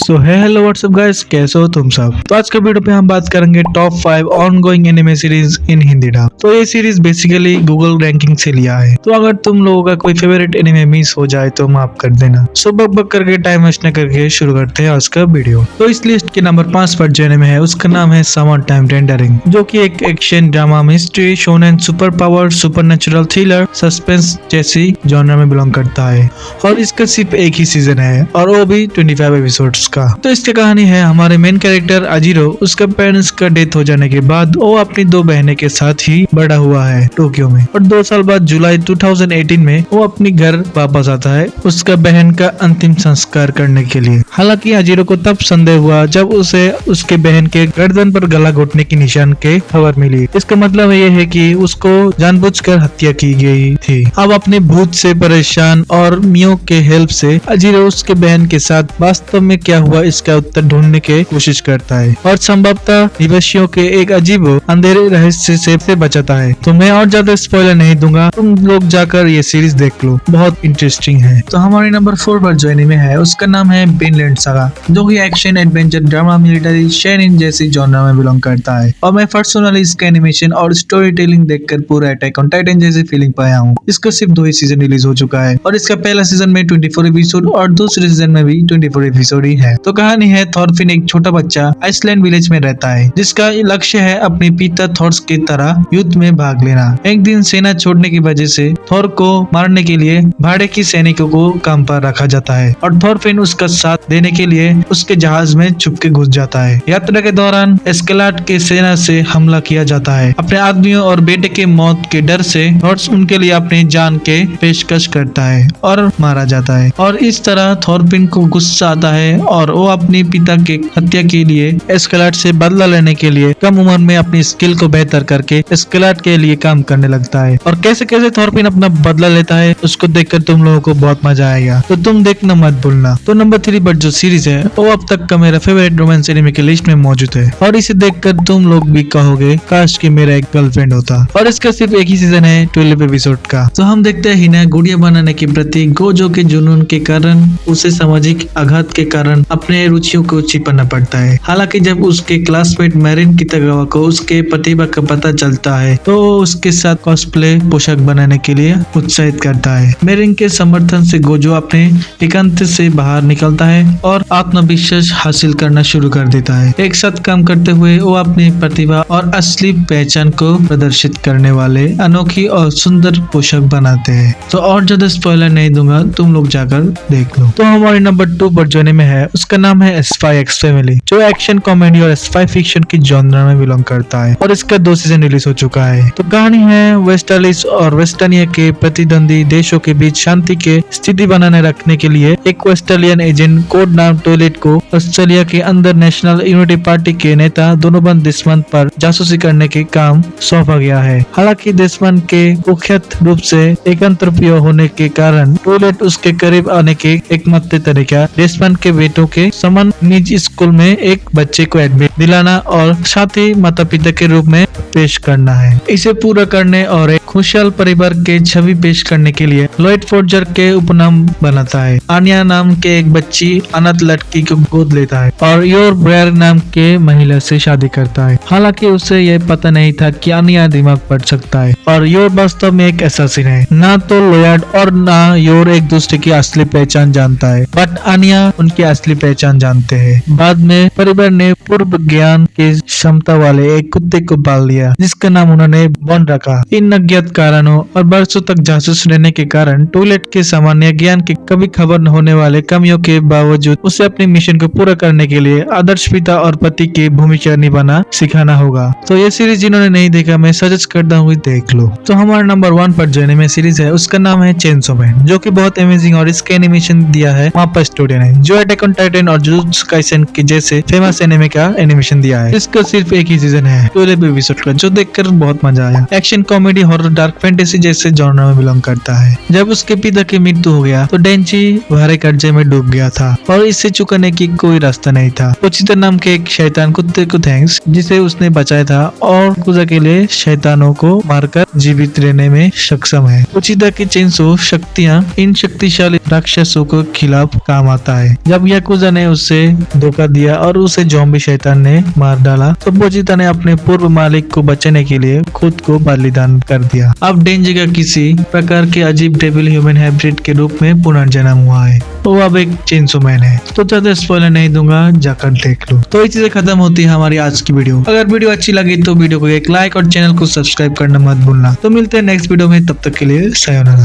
So hello what's up guys, कैसे हो तुम सब। तो आज के वीडियो पे हम बात करेंगे top 5 on going anime series in Hindi dub. तो ये सीरीज बेसिकली गूगल रैंकिंग से लिया है। तो अगर तुम लोगों का कोई फेवरेट एनिमे मिस हो जाए तो माफ कर देना। सो बक करके टाइम वेस्ट न करके शुरू करते हैं आज का वीडियो। तो इस लिस्ट के नंबर 5 पर जो एनिमे है उसका नाम है समर टाइम रेंडरिंग, जो की एक action drama mystery shonen super power supernatural thriller suspense जैसी जॉनर में बिलोंग करता है। और इसका सिर्फ एक ही सीजन है और वो भी 25 एपिसोड्स का। तो इसकी कहानी है हमारे मेन कैरेक्टर अजीरो, उसका पेरेंट्स का डेथ हो जाने के बाद वो अपनी 2 बहनें के साथ ही बड़ा हुआ है टोक्यो में। और 2 साल बाद जुलाई 2018 में वो अपनी घर वापस आता है उसका बहन का अंतिम संस्कार करने के लिए। हालांकि अजीरो को तब संदेह हुआ जब उसे उसके बहन के गर्दन पर गला घोटने की निशान के खबर मिली। इसका मतलब ये है कि उसको जानबूझकर हत्या की गई थी। अब अपने भूत से परेशान और मियो के हेल्प से अजीरो उसके बहन के साथ वास्तव में क्या हुआ इसका उत्तर ढूंढने की कोशिश करता है और संभवतः निवासियों के एक अजीब अंधेरे रहस्य से बचाता है। तो मैं और ज्यादा स्पॉइलर नहीं दूंगा, तुम लोग जाकर ये सीरीज देख लो, बहुत इंटरेस्टिंग है। तो हमारे नंबर 4 पर जो एनिमे है उसका नाम है विनलैंड सागा, जो कि action adventure drama military shonen जैसी जॉनर में बिलोंग करता है। और मैं पर्सनली इसका एनिमेशन और स्टोरी टेलिंग देखकर पूरा अटैक ऑन टाइटन जैसी फीलिंग पाया हूँ। इसका सिर्फ 2 ही सीजन रिलीज हो चुका है और इसका पहला सीजन में 24 एपिसोड और दूसरे सीजन में भी 24 एपिसोड ही है। तो कहानी है थॉरफिन एक छोटा बच्चा आइसलैंड विलेज में रहता है जिसका लक्ष्य है अपने पिता थॉर्स की तरह युद्ध में भाग लेना। एक दिन सेना छोड़ने की वजह से थॉर को मारने के लिए भाड़े की सैनिकों को काम पर रखा जाता है और थॉरफिन उसका साथ देने के लिए उसके जहाज में छुप के घुस जाता है। यात्रा के दौरान एस्केलाट के सेना से हमला किया जाता है। अपने आदमियों और बेटे के मौत के डर से थॉर्स उनके लिए अपनी जान के पेशकश करता है और मारा जाता है। और इस तरह थॉरफिन को गुस्सा आता है और वो अपने पिता के हत्या के लिए एस्केलाट से बदला लेने के लिए कम उम्र में अपनी स्किल को बेहतर करके एस्केलाट के लिए काम करने लगता है। और कैसे कैसे थॉरफिन अपना बदला लेता है उसको देखकर तुम लोगों को बहुत मजा आएगा, तो तुम देखना मत भूलना। तो नंबर 3 पर जो सीरीज है वो अब तक का मेरा फेवरेट रोमांस एनिमे की लिस्ट में मौजूद है और इसे देखकर तुम लोग भी कहोगे काश कि मेरा एक गर्लफ्रेंड होता। और इसका सिर्फ एक ही सीजन है 12 एपिसोड का। तो हम देखते हैं हिना गुड़िया बनाने के प्रति गोजो के जुनून के कारण उसे सामाजिक आघात के कारण अपने रुचियों को छिपाना पड़ता है। हालांकि जब उसके क्लासमेट मैरिन कितागावा को उसके प्रतिभा का पता चलता है तो उसके साथ कॉस्प्ले पोशाक बनाने के लिए उत्साहित करता है। मैरिन के समर्थन से गोजो अपने एकांत से बाहर निकलता है और आत्मविश्वास हासिल करना शुरू कर देता है। एक साथ काम करते हुए वो अपनी प्रतिभा और असली पहचान को प्रदर्शित करने वाले अनोखी और सुंदर पोशाक बनाते हैं। तो और ज्यादा स्पॉइलर नहीं दूंगा, तुम लोग जाकर देख लो। तो हमारे नंबर 2 पर जो एनिमे है उसका नाम है स्पाई एक्स फैमिली, जो एक्शन कॉमेडी और स्पाई फिक्शन की जॉनर में बिलोंग करता है और इसका 2 सीजन रिलीज हो चुका है। तो कहानी है वेस्टर्लिस और वेस्टर्निया के प्रतिद्वंदी देशों के बीच शांति के स्थिति बनाने रखने के लिए एक वेस्टर्लियन एजेंट कोड नाम टॉयलेट को ऑस्ट्रेलिया के अंदर नेशनल यूनिटी पार्टी के नेता दोनोबन देशमंत पर जासूसी करने के काम सौंपा गया है। हालांकि देशमंत के कुख्यात रूप से एकांतरप्रिय होने के कारण टॉयलेट उसके करीब आने के एकमात्र तरीका देशमंत के बेटों के समान निजी स्कूल में एक बच्चे को एडमिट दिलाना और साथ ही माता पिता के रूप में पेश करना है। इसे पूरा करने और एक खुशहाल परिवार के छवि पेश करने के लिए लॉयड फोर्जर के उपनाम बनाता है। आनिया नाम के एक बच्ची अनाथ लड़की को गोद लेता है और योर ब्रेयर नाम के महिला से शादी करता है। हालांकि उसे यह पता नहीं था कि आनिया दिमाग पढ़ सकता है और योर वास्तव में एक असैसिन है। ना तो लॉयड और ना योर एक दूसरे की असली पहचान जानता है, बट आनिया उनकी असली पहचान जानते हैं। बाद में परिवार ने पूर्व ज्ञान की क्षमता वाले एक कुत्ते को पाल लिया जिसका नाम उन्होंने बॉन रखा। इन अज्ञात कारणों और वर्षों तक जासूस रहने के कारण टॉयलेट के सामान्य ज्ञान की कभी खबर न होने वाले कमियों के बावजूद उसे अपने मिशन को पूरा करने के लिए आदर्श पिता और पति की भूमिका निभाना सिखाना होगा। तो ये सीरीज जिन्होंने नहीं देखा मैं सजेस्ट करता हूँ देख लो। तो हमारा नंबर 1 पर जो एनिमे सीरीज है उसका नाम है चेनसो मैन, जो कि बहुत अमेजिंग और इसका एनिमेशन दिया है मापा स्टूडियो ने, जो अटैक ऑन टाइटन और जुजुत्सु काइसेन के जैसे फेमस एनिमे का एनिमेशन दिया है। इसका सिर्फ एक ही सीजन है 12 एपिसोड का, जो देखकर बहुत मजा आया। Action comedy horror dark fantasy जैसे जॉनर में बिलोंग करता है। जब उसके पिता की मृत्यु हो गया तो डेंची भारे कर्जे में डूब गया था और इससे चुकाने की कोई रास्ता नहीं था। उचिता नाम के एक शैतान कुत्ते को थैंक्स जिसे उसने बचाया था और कुछ अकेले शैतानों को मारकर जीवित रहने में सक्षम है। उचिता की चेंसो शक्तियाँ इन शक्तिशाली राक्षसों के खिलाफ काम आता है। जब याकुजा ने उससे धोखा दिया और उसे ज़ॉम्बी शैतान ने मार डाला तो पोचिता ने अपने पूर्व मालिक को बचाने के लिए खुद को बलिदान कर दिया। अब डेंजी का किसी प्रकार के अजीब डेविल ह्यूमन हाइब्रिड के रूप में पुनर्जन्म हुआ है। वो अब एक चेंसो मैन है। तो ज्यादा स्पॉइलर नहीं दूंगा, जाकर देख लो। तो इसी से खत्म होती है हमारी आज की वीडियो। अगर वीडियो अच्छी लगी तो वीडियो को एक लाइक और चैनल को सब्सक्राइब करना मत भूलना। तो मिलते हैं नेक्स्ट वीडियो में, तब तक के लिए सायोनारा।